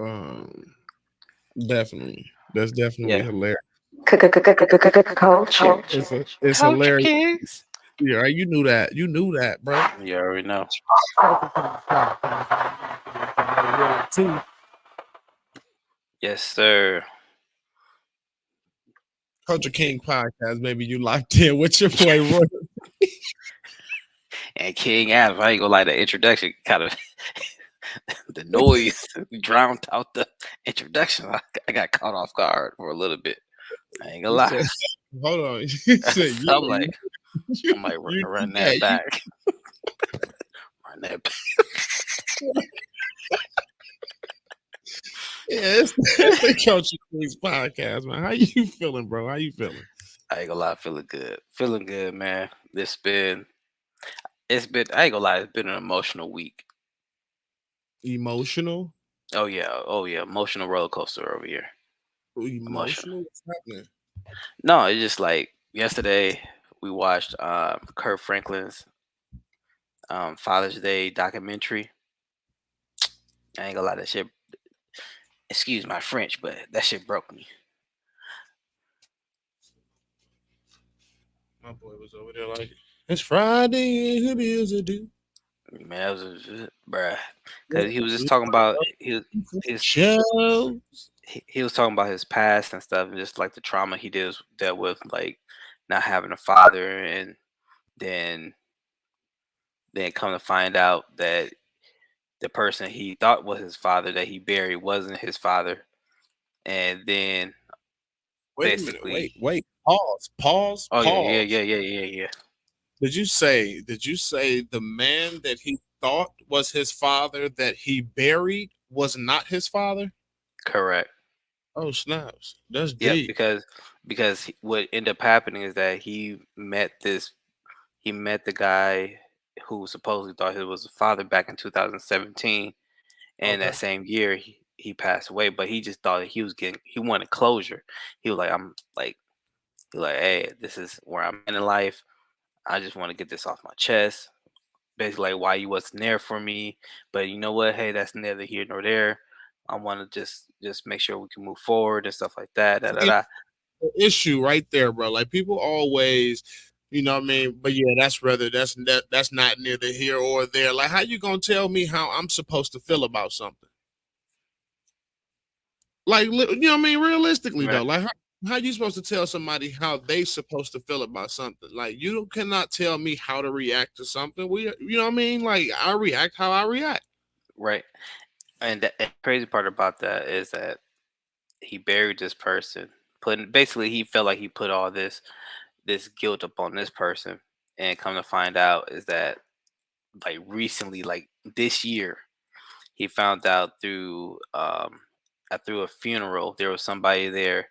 Um, definitely, that's Yeah, definitely hilarious. Culture. It's Culture hilarious. Kings. Yeah, right, you knew that. You knew that, bro. You already know. Yes, sir. Culture King podcast. Maybe you locked in with your boy Roy. And King Adams, I ain't gonna lie, the introduction kind of the noise drowned out the introduction. I got caught off guard for a little bit. I ain't gonna You lie. said, hold on. You said, So yeah, you, I'm like you run did that that. back, run that back. Yeah, it's the Culture Kings podcast, man. How you feeling, bro? How you feeling? I ain't gonna lie, feeling good, man. It's been, I ain't gonna lie, it's been an emotional week. Emotional? Oh yeah, emotional roller coaster over here. Emotional. Emotional? What's happening? No, it's just like yesterday we watched Kirk Franklin's Father's Day documentary. I ain't gonna lie, that shit. Excuse my French, but that shit broke me. My boy was over there like, it's Friday and who is it do? Man, that was bruh, because he was just talking about his Show. he was talking about his past and stuff, and just like the trauma he dealt with, like not having a father, and then come to find out that the person he thought was his father that he buried wasn't his father, and then Wait a minute. basically, Wait. Pause. Pause. oh yeah, Pause. yeah, Did you say the man that he thought was his father that he buried was not his father? correct. Oh snaps. That's Yep, deep. what ended up happening is that he met the guy who supposedly thought he was the father back in 2017, and Okay. that same year he passed away. But he just thought that he wanted closure. He was like, hey, this is where I'm in life. I just want to get this off my chest. Basically, like why you wasn't there for me. But you know what? Hey, that's neither here nor there. I want to just make sure we can move forward and stuff like that. Da, da, See, da. the issue right there, bro. Like people always, you know what I mean? But yeah, that's not neither here or there. Like how you gonna tell me how I'm supposed to feel about something? Like you know what I mean? Realistically Right, though, like how you supposed to tell somebody how they supposed to feel about something? Like you cannot tell me how to react to something. You know what I mean? Like I react how I react. right. And the crazy part about that is that he buried this person. Basically, he felt like he put all this guilt upon this person, and come to find out is that like recently, like this year, he found out through a funeral there was somebody there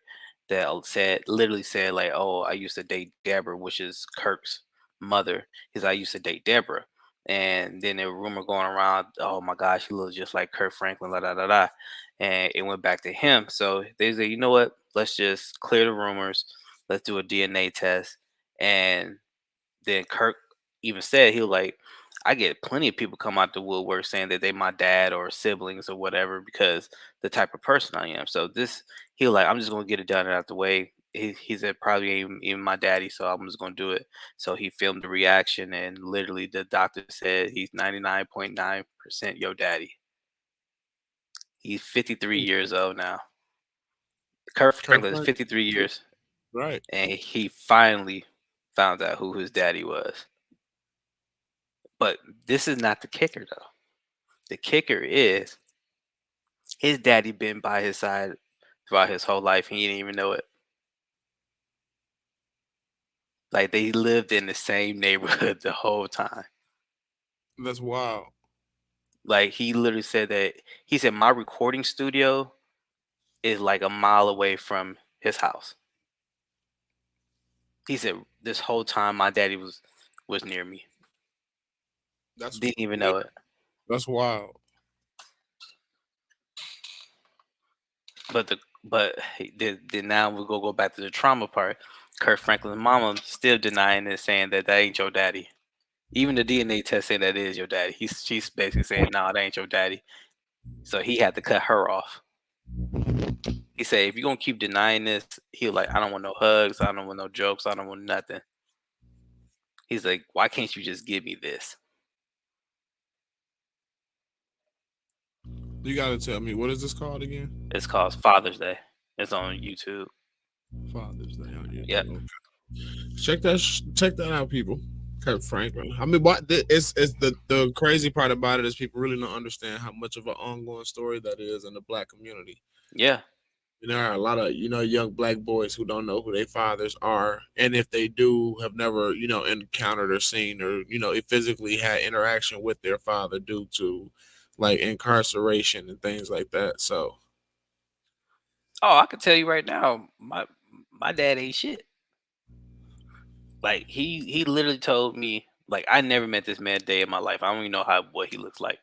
that literally said like, oh, I used to date Deborah, which is Kirk's mother. He's, I used to date Deborah. And then there was rumor going around, oh my gosh, he looks just like Kirk Franklin, la da da da. And it went back to him. So they said, you know what, let's just clear the rumors, let's do a DNA test. And then Kirk even said, he was like, I get plenty of people come out the woodwork saying that they my dad or siblings or whatever because the type of person I am. So this, he was like, I'm just gonna get it done and out the way. He said probably ain't even my daddy, so I'm just gonna do it. So he filmed the reaction, and literally the doctor said he's 99.9% your daddy. He's 53 years old now. Kurt Kirk Franklin is Franklin, 53 years, right? and he finally found out who his daddy was. But this is not the kicker though. The kicker is his daddy been by his side throughout his whole life. He didn't even know it. Like they lived in the same neighborhood the whole time. That's wild. Like he literally said that he said my recording studio is like a mile away from his house. He said this whole time my daddy was near me. That's Didn't even know it. that's wild. But now we go back to the trauma part. Kurt Franklin's mama still denying it, saying that ain't your daddy. Even the DNA test saying that is your daddy. She's basically saying, "No, that ain't your daddy." So he had to cut her off. He said, "If you're gonna keep denying this," he was like, "I don't want no hugs. I don't want no jokes. I don't want nothing." He's like, "Why can't you just give me this?" You got to tell me, what is this called again? It's called Father's Day. It's on YouTube. Father's Day on Yep. YouTube. Okay. Check that out, people. Kirk Franklin. I mean, it's the crazy part about it is people really don't understand how much of an ongoing story that is in the black community. Yeah. There are a lot of young black boys who don't know who their fathers are, and if they do, have never encountered or seen or physically had interaction with their father due to like incarceration and things like that. So Oh, I can tell you right now, my dad ain't shit. Like he literally told me, like, I never met this man a day in my life. I don't even know how what he looks like.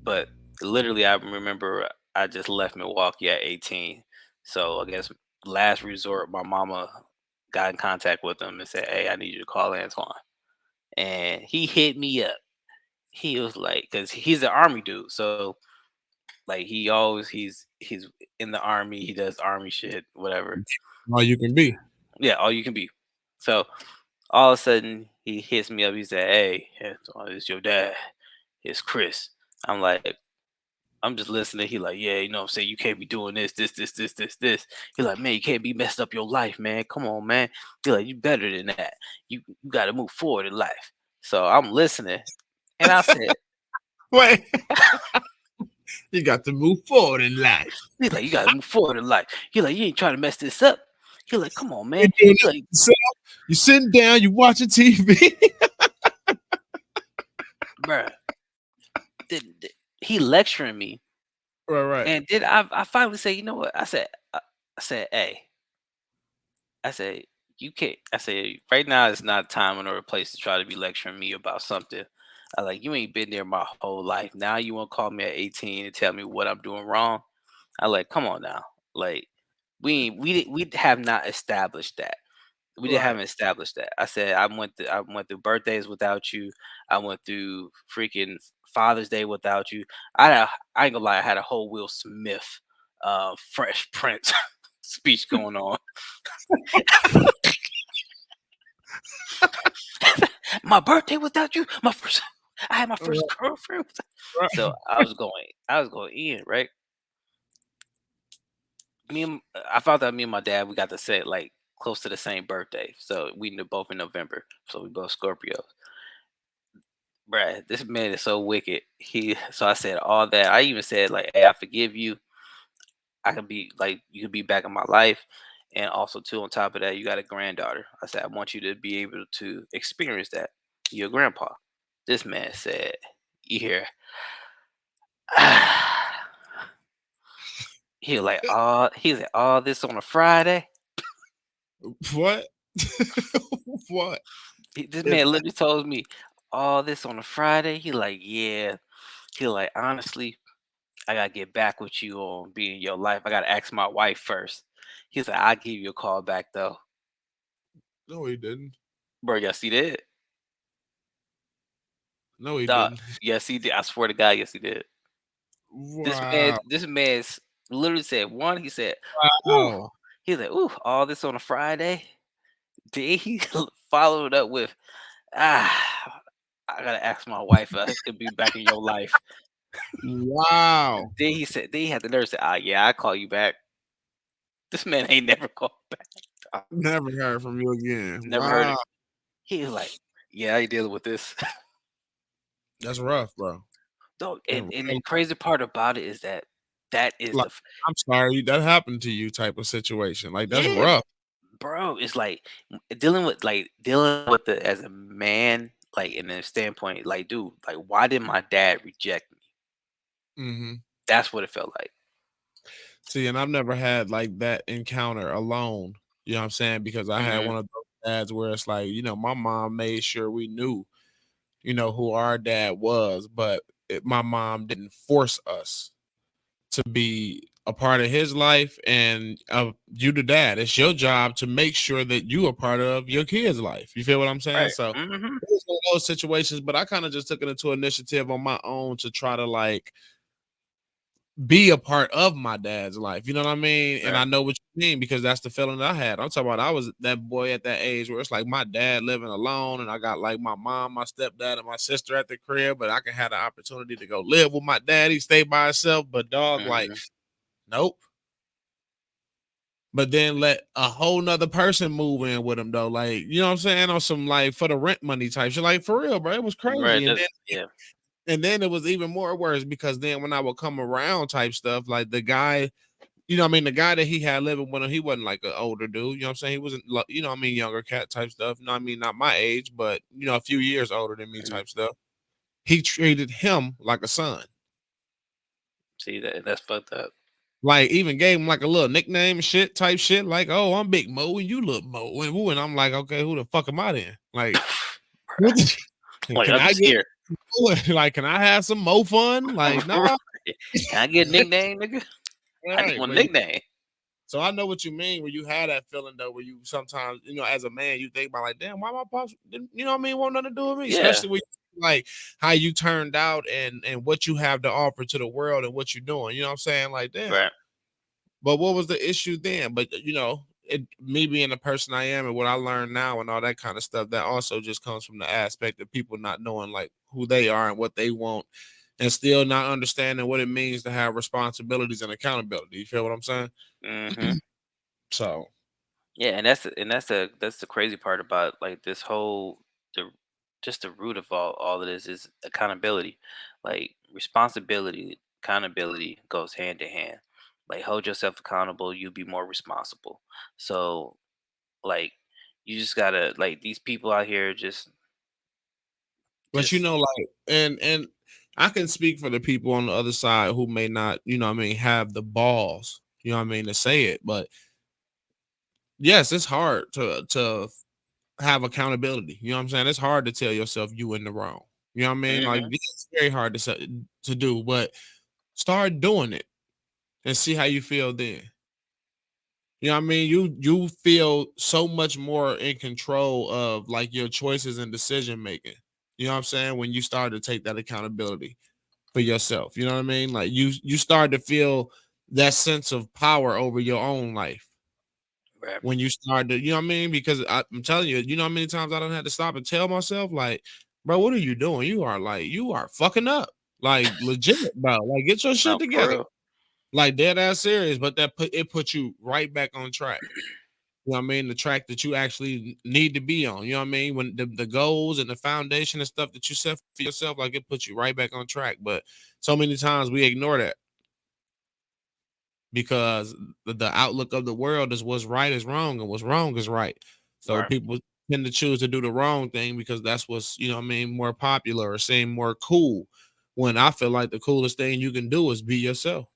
But literally I remember I just left Milwaukee at 18. So I guess last resort my mama got in contact with him and said, "Hey, I need you to call Antoine." And he hit me up. He was like, cuz he's an army dude. So like he's in the army, he does army shit, whatever. all you can be. Yeah, all you can be. So all of a sudden he hits me up. He said, "Hey, Antoine, it's your dad. It's Chris." I'm like, I'm just listening. He like, "Yeah, you know what I'm saying? You can't be doing this. He like, "Man, you can't be messed up your life, man. Come on, man." He like, "You better than that. You gotta move forward in life." So I'm listening. And I said, Wait, you got to move forward in life. he's like, "You gotta move forward in life." He like, "You ain't trying to mess this up." He like, "Come on, You man." doing He it like, yourself. You sitting down, you watching TV. "Bruh, he lecturing me. Right, right, And then I finally say, "You know what?" I said, "Hey," I said, "You can't." I said, "Right now is not time nor a place to try to be lecturing me about something. I like you ain't been there my whole life. Now you want to call me at 18 and tell me what I'm doing wrong? I like, come on now. Like we have not established that. We didn't right. haven't established that." I said, I went through birthdays without you. I went through freaking Father's Day without you. I ain't gonna lie, I had a whole Will Smith Fresh Prince speech going on. My birthday without you. My first I had my first Right, girlfriend. right. So I was going in, right? I found out me and my dad we got to set like close to the same birthday. So we knew both in November. So we both Scorpios. Bruh, this man is so wicked. So I said all that. I even said like, "Hey, I forgive you. I could be like you could be back in my life." And also too, on top of that, you got a granddaughter. I said, "I want you to be able to experience that. Your grandpa." This man said, "You hear?" He was like, he said, "All this on a Friday." What? What? This If man literally told me, "All this on a Friday." He like, "Yeah." He like, "Honestly, I gotta get back with you on being your life. I gotta ask my wife first." He's like, "I'll give you a call back though." no, he didn't. Bro, yes he did. No, he Dog, didn't. yes he did. I swear to God, yes he did. Wow. This man's literally said one, he said, "Ooh." Wow. He's like, "Ooh, all this on a Friday." Then he followed up with, "Ah, I gotta ask my wife if I could be back in your life." Wow. Then he had the nerve to say, "Ah, yeah, I'll call you back." This man ain't never called back. Dog. Never heard from you again. Never heard it. Wow. He was like, "Yeah, I ain't dealing with this." That's rough, bro. Dog, And and the crazy part about it is that that is like, I'm sorry that happened to you type of situation. Like that's yeah, rough. bro. It's like dealing with it as a man, like in a standpoint, like, dude, like, why did my dad reject me? Hmm. That's what it felt like. See, and I've never had like that encounter alone. You know what I'm saying? Because I had Hmm. one of those dads where it's like, my mom made sure we knew, who our dad was, but my mom didn't force us to be a part of his life. And you, the dad, it's your job to make sure that you are part of your kid's life. You feel what I'm saying? Right. So Hmm. it was one of those situations, but I kind of just took it into initiative on my own to try to like be a part of my dad's life. You know what I mean? And I Right. know what you mean because that's the feeling that I had. I'm talking about I was that boy at that age where it's like my dad living alone and I got like my mom, my stepdad, and my sister at the crib, but I can have the opportunity to go live with my daddy, stay by himself. But dog, like, Mhm. nope. But then let a whole nother person move in with him though. Like, you know what I'm saying? On some like for the rent money type shit. Like for real, bro. It was Right. crazy. That's yeah. And then it was even more worse because then when I would come around type stuff, like the guy, you know what I mean, the guy that he had living with him, he wasn't like an older dude, you know what I'm saying? He wasn't you know what I mean, younger cat type stuff. You know what I mean, not my age, but you know, a few years older than me Mhm. type stuff. He treated him like a son. See that's fucked up. Like even gave him like a little nickname and shit type shit, like, oh, I'm Big Mo and you look Mo. And woo, and I'm like, okay, who the fuck am I then? Like, what Like can I'm I just get here. like can I have some Mo fun? Like, no, Can I get a nickname, nigga? I just right. want a nickname. So I know what you mean when you have that feeling though, where you sometimes, you know, as a man, you think about like, damn, why my pops, you know what I mean, want nothing to do with me, Yeah. especially with like how you turned out and what you have to offer to the world and what you're doing. You know what I'm saying? Like, damn. Right. But what was the issue then? But you know, me being the person I am and what I learned now and all that kind of stuff, that also just comes from the aspect of people not knowing like who they are and what they want, and still not understanding what it means to have responsibilities and accountability. You feel what I'm saying? Mhm. So. Yeah, and that's the crazy part about like this whole the just the root of all of this is accountability. Like responsibility, accountability goes hand in hand. Like hold yourself accountable, you be more responsible. So like you just gotta like these people out here But you just know, like, and I can speak for the people on the other side who may not, you know what I mean, have the balls, you know what I mean, to say it. But yes, it's hard to have accountability. You know what I'm saying? It's hard to tell yourself you in the wrong. You know what I mean? Like mhm, it's very hard to do, but start doing it and see how you feel then. You know what I mean? You feel so much more in control of like your choices and decision making. You know what I'm saying? When you start to take that accountability for yourself. You know what I mean? Like you start to feel that sense of power over your own life right, when you start to, you know what I mean? Because I'm telling you, you know how many times I don't have to stop and tell myself, like, bro, what are you doing? You are fucking up. Like legit, bro. Like get your shit no for together. real, Like dead ass serious, but it puts you right back on track. You know what I mean? The track that you actually need to be on. You know what I mean? When the goals and the foundation and stuff that you set for yourself, like it puts you right back on track. But so many times we ignore that because the outlook of the world is what's right is wrong and what's wrong is right. So right, people tend to choose to do the wrong thing because that's what's, you know what I mean, more popular or seem more cool. When I feel like the coolest thing you can do is be yourself.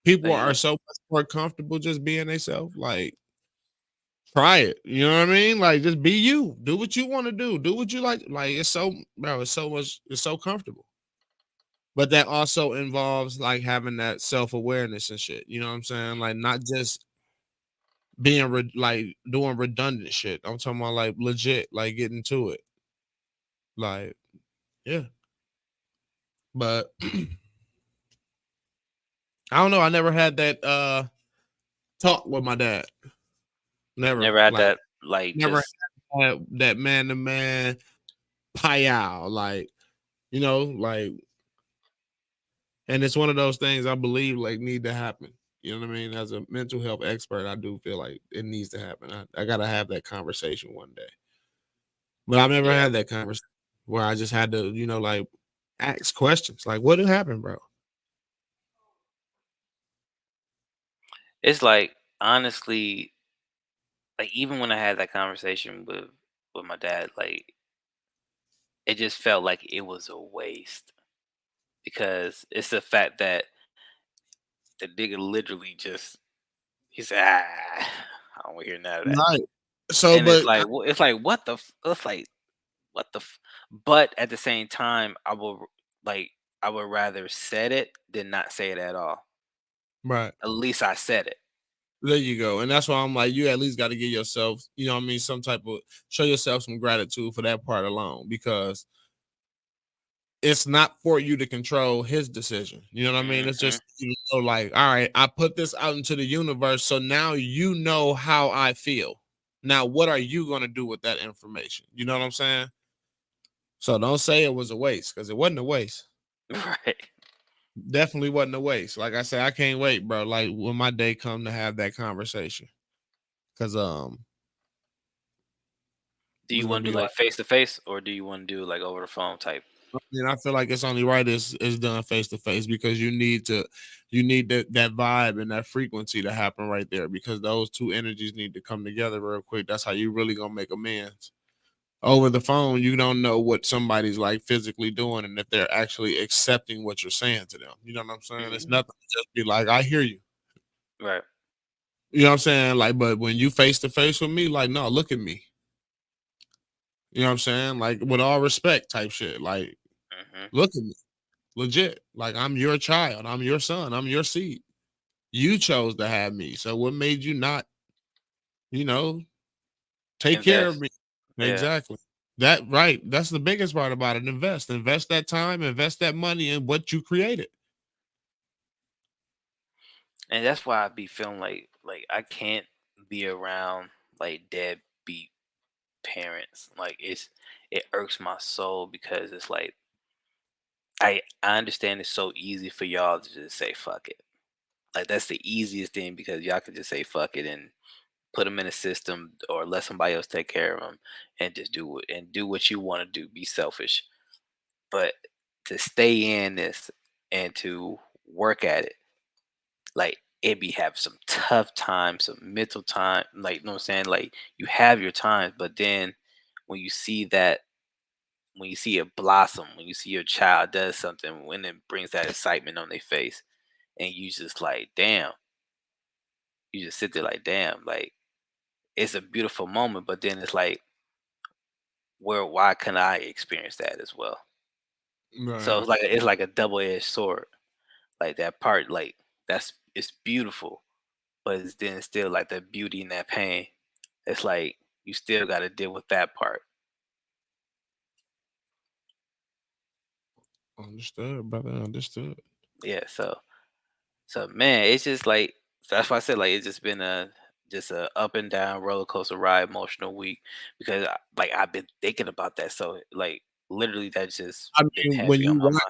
People there you are go, so much more comfortable just being themselves. Like try it. You know what I mean? Like just be you. Do what you want to do. Do what you like. Like it's so bro, it's so much, it's so comfortable. But that also involves like having that self-awareness and shit. You know what I'm saying? Like not just being like doing redundant shit. I'm talking about like legit, like getting to it. Like, yeah. But I don't know. I never had that talk with my dad. Never. never had Like that like never just had that man to man pie like, you know, like, and it's one of those things I believe like need to happen. You know what I mean? As a mental health expert, I do feel like it needs to happen. I gotta have that conversation one day. But I've never yeah. had that conversation where I just had to, you know, like ask questions like, what did happen, bro? It's like honestly, like even when I had that conversation with my dad, like it just felt like it was a waste because it's the fact that the nigga literally just he said, "Ah, I don't want to hear none of that." Right. So, And it's but like, it's like what the, it's like what the, but at the same time, like I would rather said it than not say it at all. right. At least I said it. There you go. And that's why I'm like, you at least got to give yourself, you know what I mean, some type of, show yourself some gratitude for that part alone because, it's not for you to control his decision. You know what I mean? It's Hmm. just, like, all right, I put this out into the universe, so now you know how I feel. Now, what are you going to do with that information? You know what I'm saying? So don't say it was a waste, because it wasn't a waste. Right. Definitely wasn't a waste. Like I said, I can't wait, bro. Like when my day come to have that conversation, because Do it's you gonna want to be do like, like face to face, or do you want to do like over the phone type? I feel like it's only right is done face to face, because you need that vibe and that frequency to happen right there, because those two energies need to come together real quick. That's how you really gonna make amends. Over the phone, you don't know what somebody's like physically doing and if they're actually accepting what you're saying to them. You know what I'm saying? It's Hmm. nothing to just be like, I hear you. Right. You know what I'm saying? Like, but when you face to face with me, like, no, look at me. You know what I'm saying? Like, with all respect type shit. Like, Hmm. look at me. Legit. Like, I'm your child. I'm your son. I'm your seed. You chose to have me. So what made you not, you know, take care of Invest. me? Yeah. Exactly. That right. That's the biggest part about it. Invest. Invest that time, invest that money in what you created. And that's why I be feeling like I can't be around like deadbeat parents. Like it irks my soul because it's like I understand it's so easy for y'all to just say fuck it. Like that's the easiest thing because y'all can just say fuck it and put them in a system or let somebody else take care of them and just do what you want to do. Be selfish, but to stay in this and to work at it, like it be have some tough times, some mental time. Like you know what I'm saying? Like you have your times, but then when you see that when you see it blossom, when you see your child does something, when it brings that excitement on their face, and you just like, damn, you just sit there like, damn, like it's a beautiful moment, but then it's like, why can I experience that as well? So Right. it's like a double edged sword. Like that part, like it's beautiful, but it's then still like the beauty and that pain. It's like you still got to deal with that part. Understood, brother. Understood. Yeah. So man, it's just like that's why I said like it's just been a up and down roller coaster ride emotional week because like I've been thinking about that. So like literally that's just I been mean, when heavy on you my watch, mind.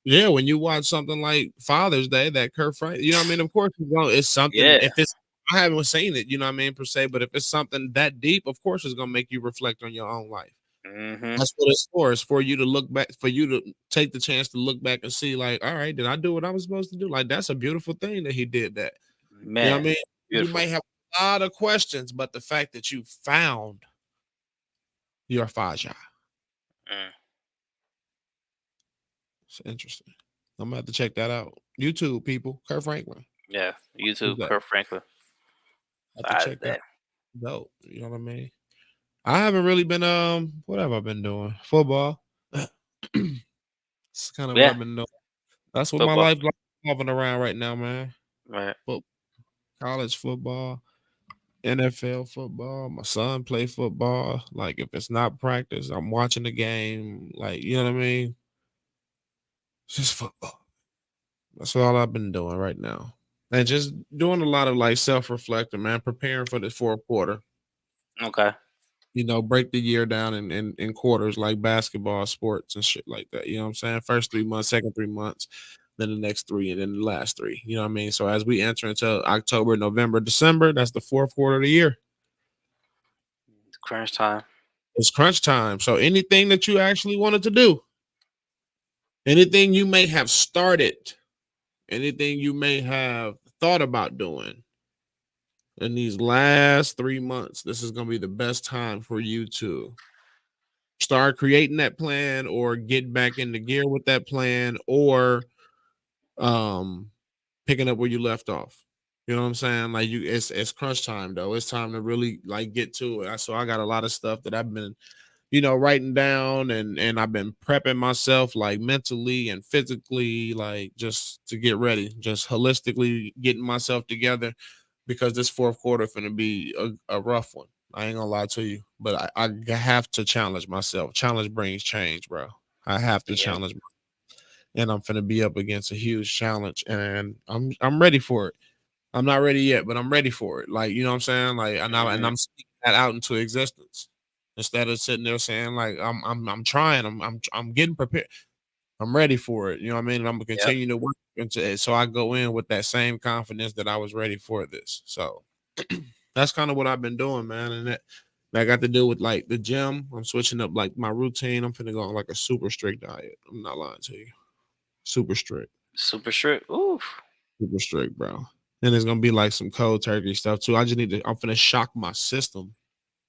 yeah, when you watch something like Father's Day, that Kirk Frank, you know what I mean? Of course, it's something. Yeah. If it's, I haven't seen it, you know what I mean, per se, but if it's something that deep, of course, it's gonna make you reflect on your own life. Hmm. That's what it's for. It's for you to look back, for you to take the chance to look back and see, like, all right, did I do what I was supposed to do? Like, that's a beautiful thing that he did that. You know what Man, I mean? You beautiful. might have a lot of questions, but the fact that you found your Faja, Mm. it's interesting. I'm gonna have to check that out. YouTube people, Kurt Franklin. Yeah. Who's YouTube, that? Kirk Franklin. I have to Father's check that Day. out. You know what I mean? I haven't really been what have I been doing? Football. It's kind of what Yeah. I've been doing. That's what my Football. life revolving around right now, man. Right. Foot, college football, NFL football. My son play football. Like if it's not practice, I'm watching the game. Like, you know what I mean? It's just football. That's all I've been doing right now. And just doing a lot of like self-reflecting, man, preparing for the fourth quarter. Okay. Break the year down in quarters like basketball, sports, and shit like that. You know what I'm saying? First 3 months, second 3 months, then the next three, and then the last three. You know what I mean? So as we enter into October, November, December, that's the fourth quarter of the year. Crunch time. It's crunch time. So anything that you actually wanted to do, anything you may have started, anything you may have thought about doing in these last 3 months, this is going to be the best time for you to start creating that plan or get back into gear with that plan or um picking up where you left off. You know what I'm saying? Like it's crunch time though. It's time to really like get to it. So I got a lot of stuff that I've been, writing down and I've been prepping myself like mentally and physically, like just to get ready, just holistically getting myself together because this fourth quarter finna be a rough one. I ain't gonna lie to you, but I have to challenge myself. Challenge brings change, bro. I have to Yep. challenge, and I'm finna be up against a huge challenge, and I'm ready for it. I'm not ready yet, but I'm ready for it. Like, you know what I'm saying? Like, and Hmm. I'm speaking that out into existence instead of sitting there saying like I'm trying. I'm getting prepared. I'm ready for it. You know what I mean? And I'm gonna Yep. continue to work into it. So I go in with that same confidence that I was ready for this. So that's kind of what I've been doing, man. And that got to do with like the gym. I'm switching up like my routine. I'm finna go on like a super strict diet. I'm not lying to you. Super strict. Super strict. Ooh. Super strict, bro. And it's gonna be like some cold turkey stuff too. I just need to I'm finna shock my system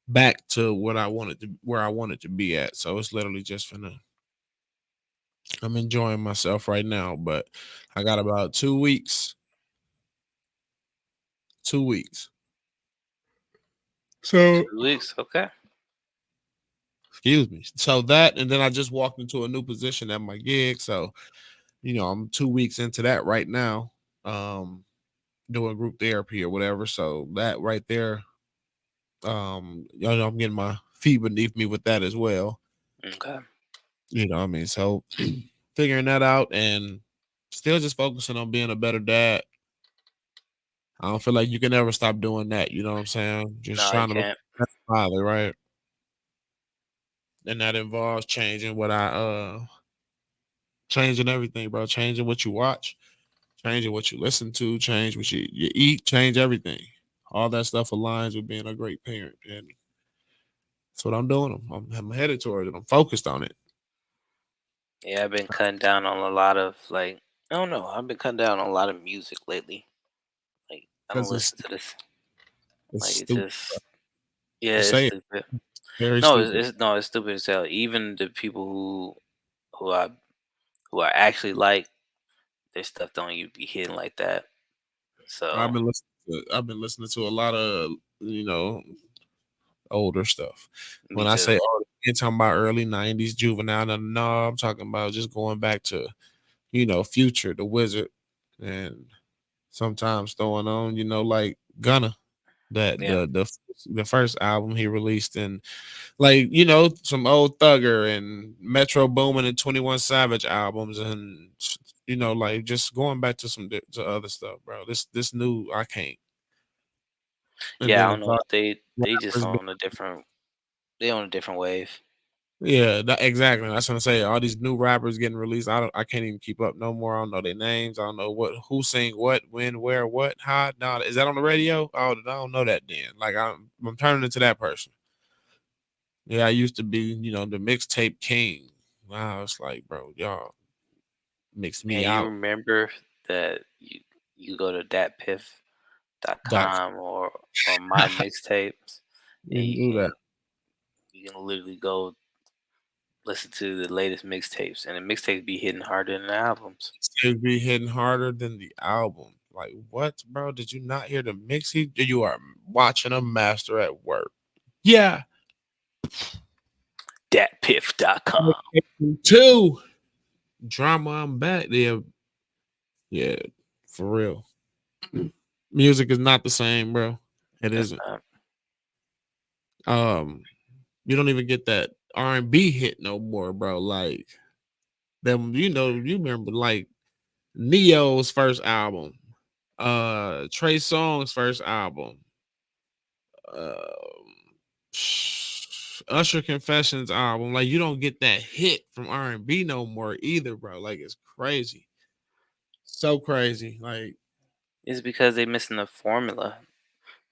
back to what I wanted to where I wanted to be at. So it's literally just finna I'm enjoying myself right now, but I got about 2 weeks. 2 weeks. So 2 weeks. Okay. excuse me. So that and then I just walked into a new position at my gig. So, I'm 2 weeks into that right now. Um doing group therapy or whatever. So that right there, I'm getting my feet beneath me with that as well. Okay. You know what I mean? So figuring that out and still just focusing on being a better dad. I don't feel like you can ever stop doing that. You know what I'm saying? Just No, you trying to be can't. a better father, right? And that involves changing everything, bro. Changing what you watch, changing what you listen to, change what you eat, change everything. All that stuff aligns with being a great parent. And that's what I'm doing. I'm headed towards it. I'm focused on it. Yeah, I've been cutting down on a lot of like I don't know. I've been cutting down on a lot of music lately. Like I don't Because listen to this. it's Like it's stupid. just yeah, Just it's say it. stupid. Very No, stupid. it's no, it's stupid as hell. Even the people who I who I actually like, their stuff don't even be hitting like that. So I've been listening to a lot of, you know, older stuff. me When I too. say older, you're talking about early '90s juvenile. No, I'm talking about just going back to, Future, the Wizard, and sometimes throwing on, like Gunna, that Yeah. the first album he released, and like some old Thugger and Metro Boomin and 21 Savage albums, and like just going back to to other stuff, bro. This new I can't. And Yeah, then I as don't far know. as They just rappers, on a different they on a different wave. yeah, exactly. That's what I'm saying. All these new rappers getting released. I can't even keep up no more. I don't know their names. I don't know who sing what, when, where, what, how. No, is that on the radio? Oh, I don't know that then. Like I'm turning into that person. Yeah, I used to be, the mixtape king. Wow, it's like, bro, y'all mixed Man, me you out. remember that you go to Dot datpiff.com or my mixtapes and didn't do that. you can literally go listen to the latest mixtapes and the mixtapes be hitting harder than the albums. It'd be hitting harder than the album. Like what, bro? Did you not hear the mix? You are watching a master at work. Yeah. Datpiff.com. Two drama. I'm back there. Yeah, for real. Music is not the same, bro. It That's isn't. not. Um, you don't even get that R&B hit no more, bro. Like them, you remember like Neo's first album, Trey Songz's first album, Usher Confessions album. Like you don't get that hit from R&B no more either, bro. Like it's crazy, so crazy. Like It's because they missing the formula.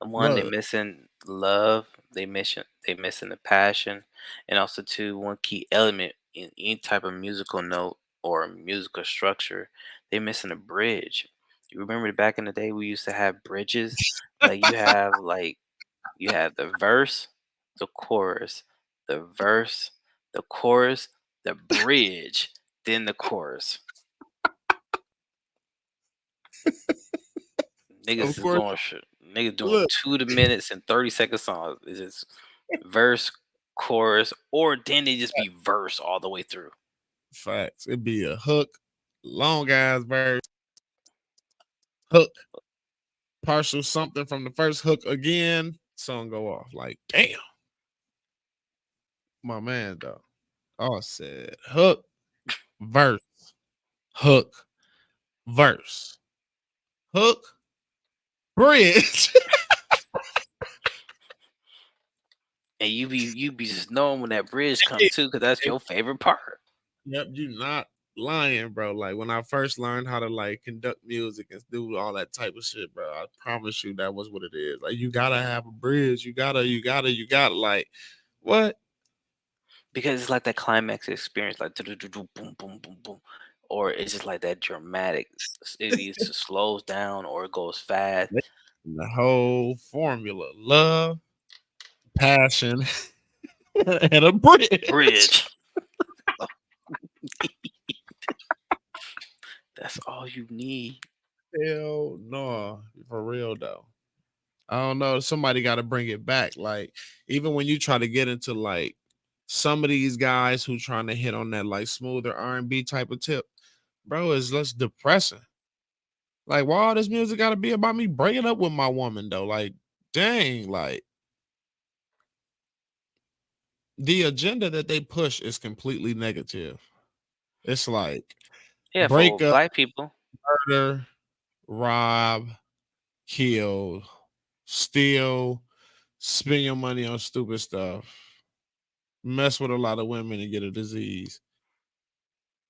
The one they what? missing love, they missing the passion, and also too one key element in any type of musical note or musical structure, they missing a bridge. You remember back in the day we used to have bridges, like you have the verse, the chorus, the verse, the chorus, the bridge, then the chorus. Of Niggas is course, going niggas doing look, 2 minutes and 30-second songs. It's just verse, chorus, or then they just be verse all the way through. facts. It'd be a hook, long ass verse, hook, partial something from the first hook again, song go off. Like, damn, my man, though. Oh, I said hook. verse, hook, verse, hook, bridge. And you be just knowing when that bridge come too, because that's your favorite part. Yep, you not lying, bro. Like when I first learned how to like conduct music and do all that type of shit, bro. I promise you that was what it is. Like you gotta have a bridge. You gotta like what? Because it's like that climax experience, like do-do-do-do, boom, boom, boom, boom, or it's just like that dramatic. It either slows down or it goes fast. The whole formula: love, passion, and a bridge. Bridge. That's all you need. Hell no, for real though. I don't know. Somebody got to bring it back. Like even when you try to get into like some of these guys who trying to hit on that like smoother R&B type of tip, bro, is less depressing. Like why all this music got to be about me breaking up with my woman though? Like dang, like the agenda that they push is completely negative. It's like Yeah, break for up, black people. murder, rob, kill, steal, spend your money on stupid stuff, mess with a lot of women and get a disease.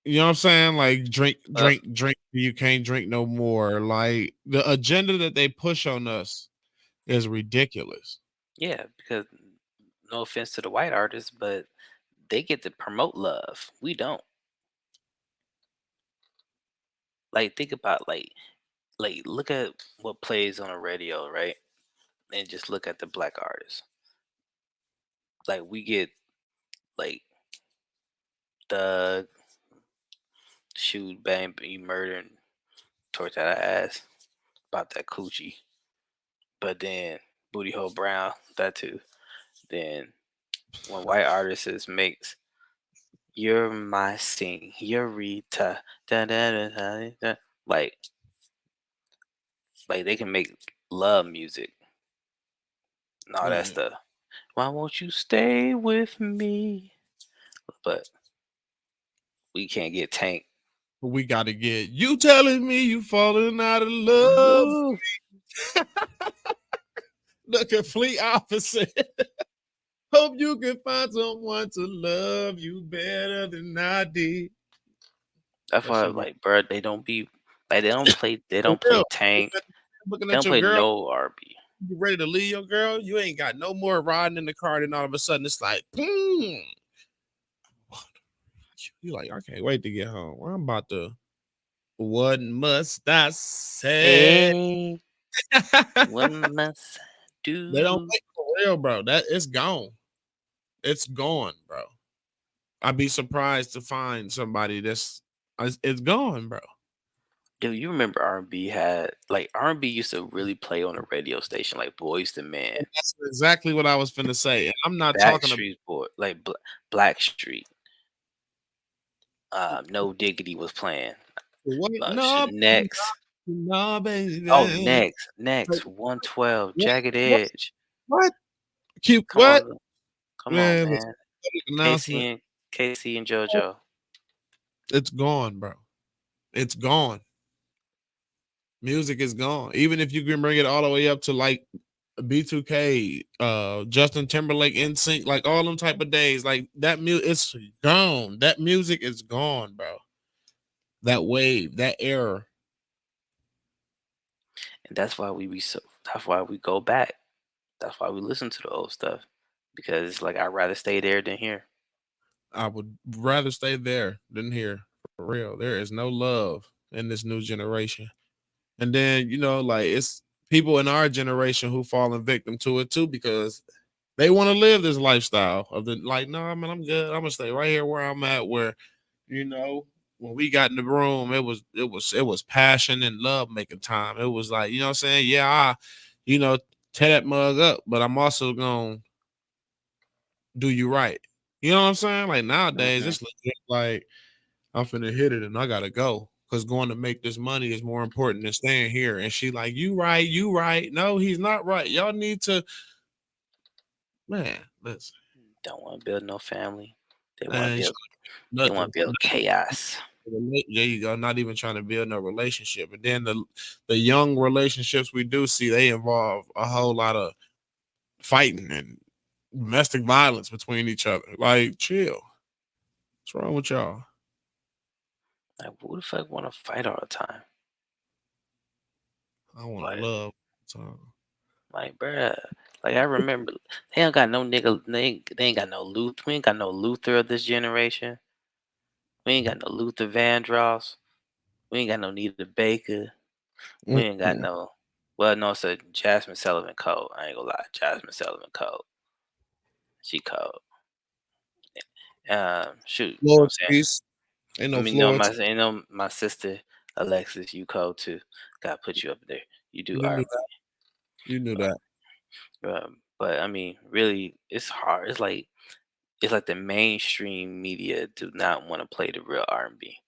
You know what I'm saying? Like drink, Uh, drink, drink. You can't drink no more. Like the agenda that they push on us is ridiculous. yeah, because no offense to the white artists, but they get to promote love. We don't. Like think about like look at what plays on the radio, right? And just look at the black artists. Like we get like the shoot, bang, you murder and torch out of ass about that coochie. But then Booty Hole Brown, that too. Then when white artists makes you're my señorita, da, da, da, da, da, like like they can make love music and all that Yeah. stuff. Why won't you stay with me? But we can't get Tank. We got to get you telling me you falling out of love. Love. The complete opposite. Hope you can find someone to love you better than I did. That's That why, shit be like, bro, they don't be like they for don't play real. Tank. Looking They at don't your play girl, no RB. you ready to leave your girl, you ain't got no more riding in the car, and all of a sudden it's like, hmm. You like, I can't wait to get home. I'm about to. What must I say? Hey, what must I They don't do? make for real, bro. That it's gone. It's gone, bro. I'd be surprised to find somebody that's it's gone, bro. Dude, you remember R&B had like R&B used to really play on a radio station like Boys to Men, And that's exactly what I was finna say. And I'm not talking about Backstreet Boy, like Black Street. No Diggity was playing. what? No, Next. no, Oh, baby. Like, next. 112, what? Jagged What? Edge. What? Cute? Come What? on, come on, Man, listen, man. public Casey announcement. and Casey and JoJo. It's gone, bro. It's gone. Music is gone. Even if you can bring it all the way up to like B2K, Justin Timberlake, NSYNC, like all them type of days, like that music, it's gone. That music is gone, bro. That wave, that era. And that's why we be so. That's why we go back. That's why we listen to the old stuff because it's like I'd rather stay there than here. I would rather stay there than here. For real. There is no love in this new generation. And then, like it's people in our generation who falling victim to it too, because they want to live this lifestyle of the like, no, man, I'm good. I'm gonna stay right here where I'm at, where, you know, when we got in the room, it was passion and love making time. It was like, what I'm saying? Yeah, you know, tear that mug up, but I'm also gonna do you right. You know what I'm saying? Like nowadays, Hmm. it's legit like I'm finna hit it and I gotta go. Cause going to make this money is more important than staying here. And she like, you right, you right. No, he's not right. Y'all need to, man, listen. Don't want to build no family. They want to And build. They want nothing. to build chaos. There you go. Not even trying to build no relationship. And then the young relationships we do see, they involve a whole lot of fighting and domestic violence between each other. Like, chill. What's wrong with y'all? Like, who the fuck want to fight all the time? I want to Like, love. So, bruh. Like I remember, they don't got no nigga. They ain't got no Luther. We ain't got no Luther of this generation. We ain't got no Luther Vandross. We ain't got no Nita Baker. We ain't got mm-mm. no. Well, no, it's a Jasmine Sullivan Cole. I ain't gonna lie, Jasmine Sullivan Cole. She cold. Shoot, you know what I'm Floyd saying? Priest. Ain't I no mean, no, Floyd. my sister Alexis, you cold too. Got to put you up there. You do You knew R&B, that. You knew that. but I mean, really, it's hard. It's like the mainstream media do not want to play the real R&B.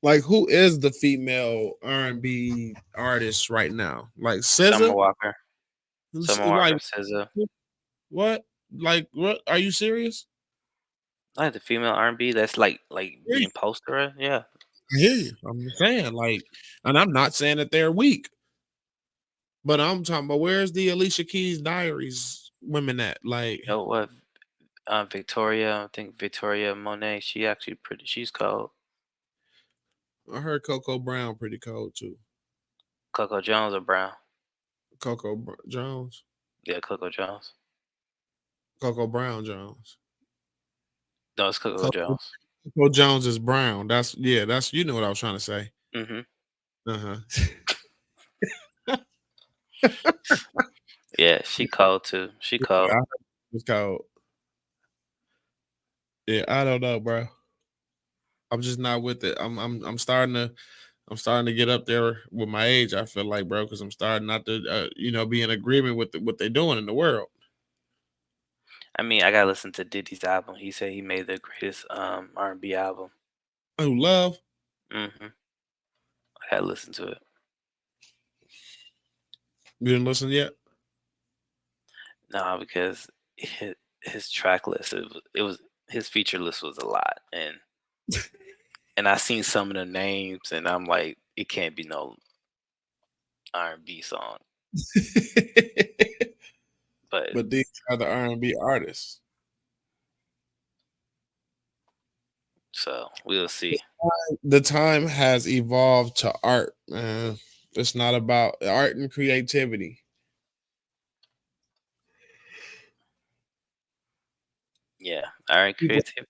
Like, who is the female R&B artist right now? Like Summer SZA. Walker, Summer Like Walker, SZA. what? Like what? Are you serious? I like the female R&B that's like I being poster. Yeah. hear you. I'm just saying, like, and I'm not saying that they're weak, but I'm talking about where's the Alicia Keys Diaries women at? Like, You know what? Victoria, I think Victoria Monet. She actually pretty. She's cold. I heard Coco Brown pretty cold too. Coco Jones or Brown? Jones, Yeah, Coco Jones. Coco Brown Jones. No, it's Coco Coco, Jones. Coco Jones is brown. That's yeah. That's you know what I was trying to say. Hmm. Uh huh. Yeah, she cold too. She I cold. heard it's cold. Yeah, I don't know, bro. I'm just not with it. I'm starting to get up there with my age. I feel like, bro, because I'm starting not to, be in agreement with what they're doing in the world. I mean, I gotta listen to Diddy's album. He said he made the greatest R&B album. Who love? Hmm. I gotta listen to it. You didn't listen yet? No, because his track list it was his feature list was a lot, and I seen some of the names, and I'm like, it can't be no R&B song. But But these are the R&B artists. so we'll see. The time has evolved to art, man. It's not about art and creativity. Yeah. All right, People, creative.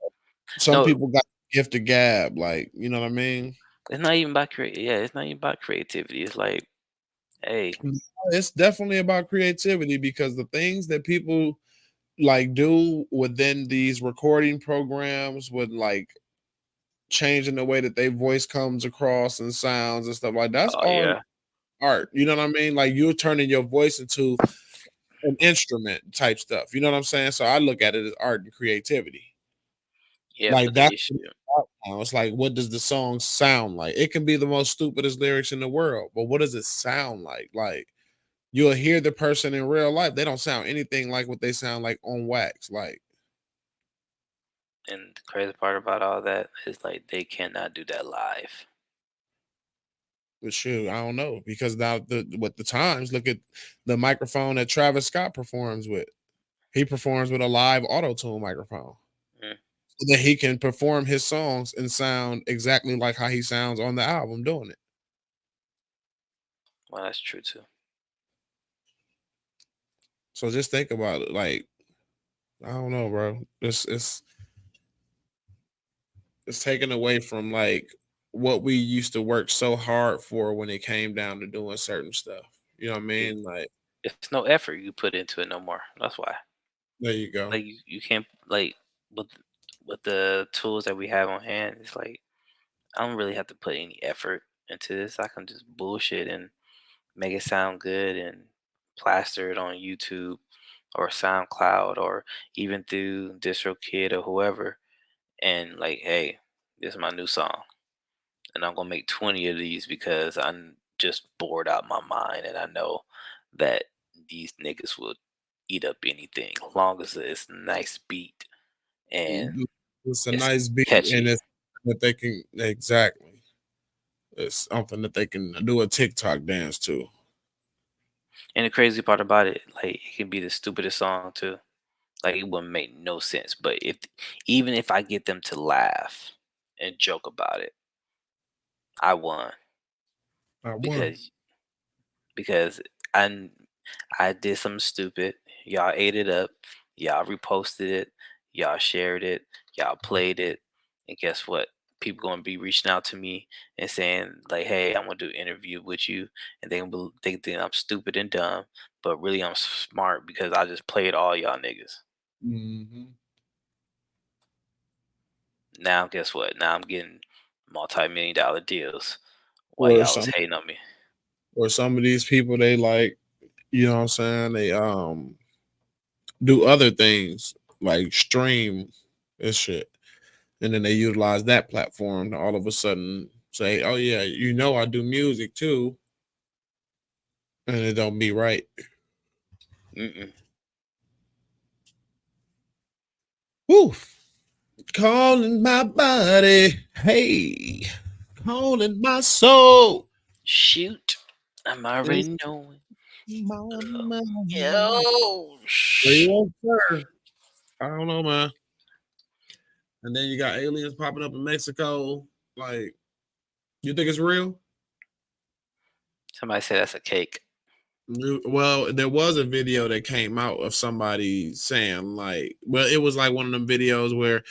some No, people got the gift of gab, like you know what I mean. it's not even about create. Yeah, it's not even about creativity. It's like, hey, It's definitely about creativity because the things that people like do within these recording programs with like changing the way that their voice comes across and sounds and stuff like that's oh all yeah, art. You know what I mean? Like you're turning your voice into an instrument type stuff. You know what I'm saying? So I look at it as art and creativity. yeah. Like But the that's issue, what it's about now. It's like what does the song sound like? It can be the most stupidest lyrics in the world, but what does it sound like? Like you'll hear the person in real life, they don't sound anything like what they sound like on wax. Like, and the crazy part about all that is like they cannot do that live. but shoot, I don't know because now with the times, look at the microphone that Travis Scott performs with. He performs with a live auto tune microphone, Mm, so that he can perform his songs and sound exactly like how he sounds on the album doing it. well, that's true too. So just think about it. Like, I don't know, bro. It's taken away from like what we used to work so hard for when it came down to doing certain stuff. You know what I Yeah, mean? Like, it's no effort you put into it no more. That's why. there you go. Like you can't like with with the tools that we have on hand. It's like I don't really have to put any effort into this. I can just bullshit and make it sound good and plaster it on YouTube or SoundCloud or even through DistroKid or whoever. And like, hey, this is my new song, and I'm gonna make 20 of these because I'm just bored out my mind, and I know that these niggas will eat up anything, as long as it's a nice beat and It's a it's nice beat, and catchy. it's that they can exactly. It's something that they can do a TikTok dance to. And the crazy part about it, like it can be the stupidest song too. Like it wouldn't make no sense. But if even if I get them to laugh and joke about it, I won I won. because I I did something stupid. Y'all ate it up. Y'all reposted it. Y'all shared it. Y'all played it. And guess what? People gonna be reaching out to me and saying like, "Hey, I want to do an interview with you," and they think I'm stupid and dumb, but really I'm smart because I just played all y'all niggas. Hmm. Now guess what? Now I'm getting multi-million-dollar deals while Or y'all was some, hating on me. or some of these people, they like, you know what I'm saying? They do other things like stream and shit, and then they utilize that platform to all of a sudden say, "Oh yeah, you know I do music too," and it don't be right. Mm-mm. Woo! Calling my body, hey, calling my soul. Shoot, I'm It's already knowing. my mind. Yo, Where shh. you at, sir? I don't know, man. And then you got aliens popping up in Mexico. Like, you think it's real? Somebody said that's a cake. Well, there was a video that came out of somebody saying, like, well, it was like one of them videos where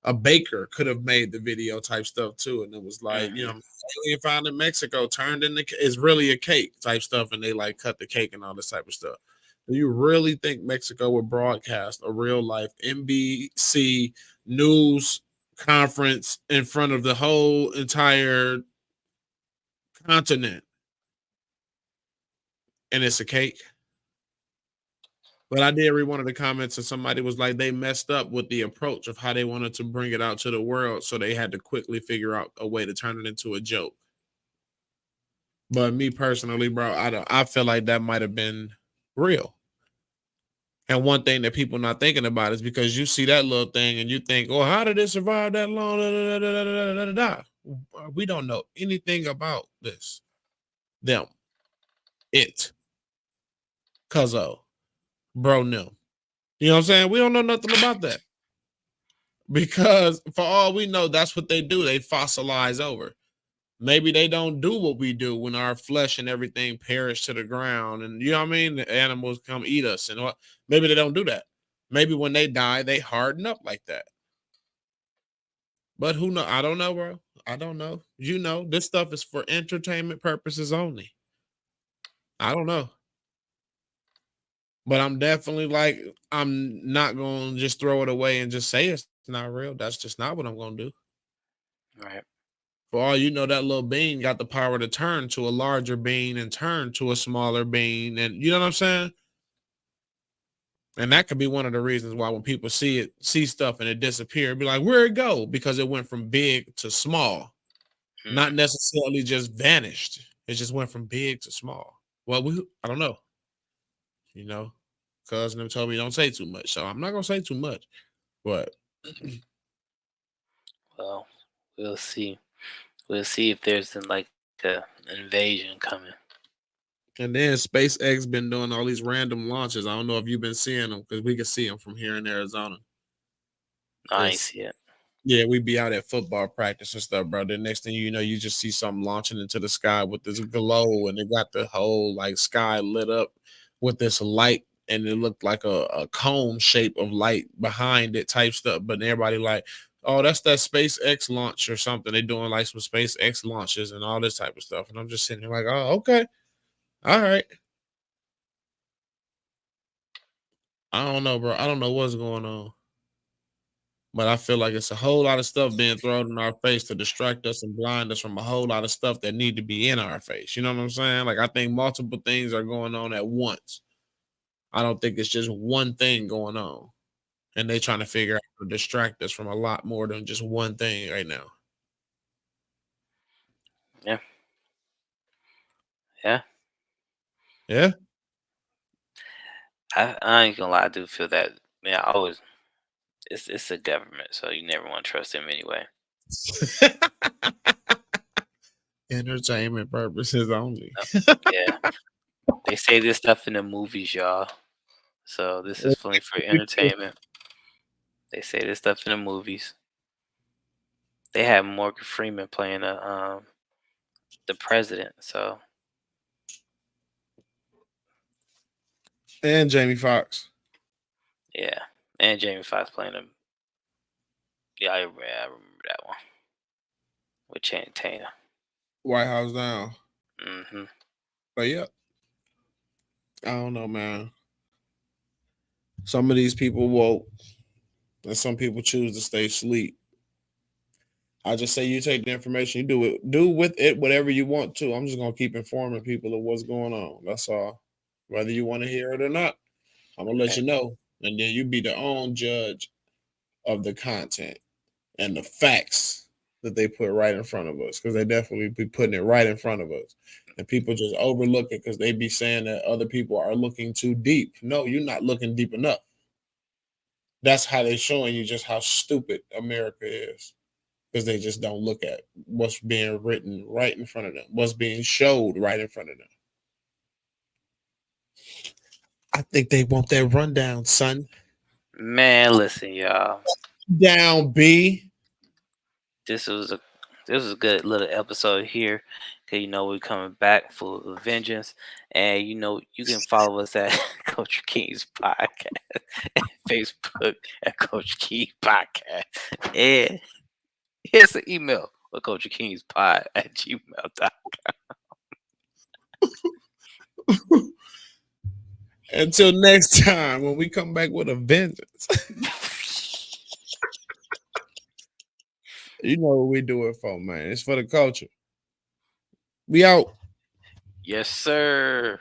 a baker could have made the video type stuff too. And it was like, you Hmm. know, alien found in Mexico turned into is really a cake type stuff. And they like cut the cake and all this type of stuff. Do you really think Mexico would broadcast a real life NBC news conference in front of the whole entire continent and it's a cake? But I did read one of the comments and somebody was like they messed up with the approach of how they wanted to bring it out to the world, so they had to quickly figure out a way to turn it into a joke. But me personally, bro, I feel like that might have been real. And one thing that people not thinking about is because you see that little thing and you think, oh, how did it survive that long? Da, da, da, da, da, da, da. We don't know anything about this. Them, it, cuzzo, bro, no. You know what I'm saying? We don't know nothing about that. Because for all we know, that's what they do. They fossilize over. Maybe they don't do what we do when our flesh and everything perish to the ground, and you know what I mean. The animals come eat us, and what? Maybe they don't do that. Maybe when they die, they harden up like that. But who know? I don't know, bro. I don't know. You know, this stuff is for entertainment purposes only. I don't know, but I'm definitely like I'm not gonna just throw it away and just say it's not real. That's just not what I'm gonna do. Right. For all you know, that little bean got the power to turn to a larger bean and turn to a smaller bean. And you know what I'm saying? And that could be one of the reasons why when people see it, see stuff and it disappear, be like, where'd it go? Because it went from big to small, not Hmm. necessarily just vanished. It just went from big to small. Well, I don't know, you know, cousin them told me don't say too much. So I'm not gonna say too much. But Well, we'll see. We'll see if there's like a invasion coming. and then SpaceX been doing all these random launches. I don't know if you've been seeing them because we can see them from here in Arizona. No, I ain't It's see it. Yeah, we be out at football practice and stuff, bro. The next thing you know, you just see something launching into the sky with this glow, and it got the whole like sky lit up with this light, and it looked like a cone shape of light behind it, type stuff. But everybody like, oh, that's that SpaceX launch or something. They doing like some SpaceX launches and all this type of stuff, and I'm just sitting here like, oh, okay, all right. I don't know, bro. I don't know what's going on. But I feel like it's a whole lot of stuff being thrown in our face to distract us and blind us from a whole lot of stuff that need to be in our face. You know what I'm saying? Like I think multiple things are going on at once. I don't think it's just one thing going on. And they trying to figure out how to distract us from a lot more than just one thing right now. Yeah, yeah. Yeah. I ain't gonna lie. I do feel that. Man, I always. It's a government, so you never want to trust them anyway. Entertainment purposes only. Yeah, they say this stuff in the movies, y'all. So this is only for entertainment. They say this stuff in the movies. They have Morgan Freeman playing the president. So And Jamie Foxx, yeah, and Jamie Foxx playing him. Yeah, I remember that one with Channing Tatum. White House Down. Hmm. But yeah, I don't know, man. Some of these people woke, and some people choose to stay asleep. I just say you take the information, you do with it whatever you want to. I'm just gonna keep informing people of what's going on. That's all. Whether you want to hear it or not, I'm gonna let And you know, and then you be the own judge of the content and the facts that they put right in front of us, because they definitely be putting it right in front of us, and people just overlook it because they be saying that other people are looking too deep. No, you're not looking deep enough. That's how they're showing you just how stupid America is, because they just don't look at what's being written right in front of them, what's being showed right in front of them. I think they want that rundown, son. man, listen, y'all. Down, B. This was a this was a good little episode here. Cause we're coming back full of vengeance, and you can follow us at Coach King's podcast, and Facebook at Coach King Podcast, and here's an email with Coach King's Pod at gmail.com. Until next time, when we come back with a vengeance, you know what we do it for, man. It's for the culture. We out. Yes, sir.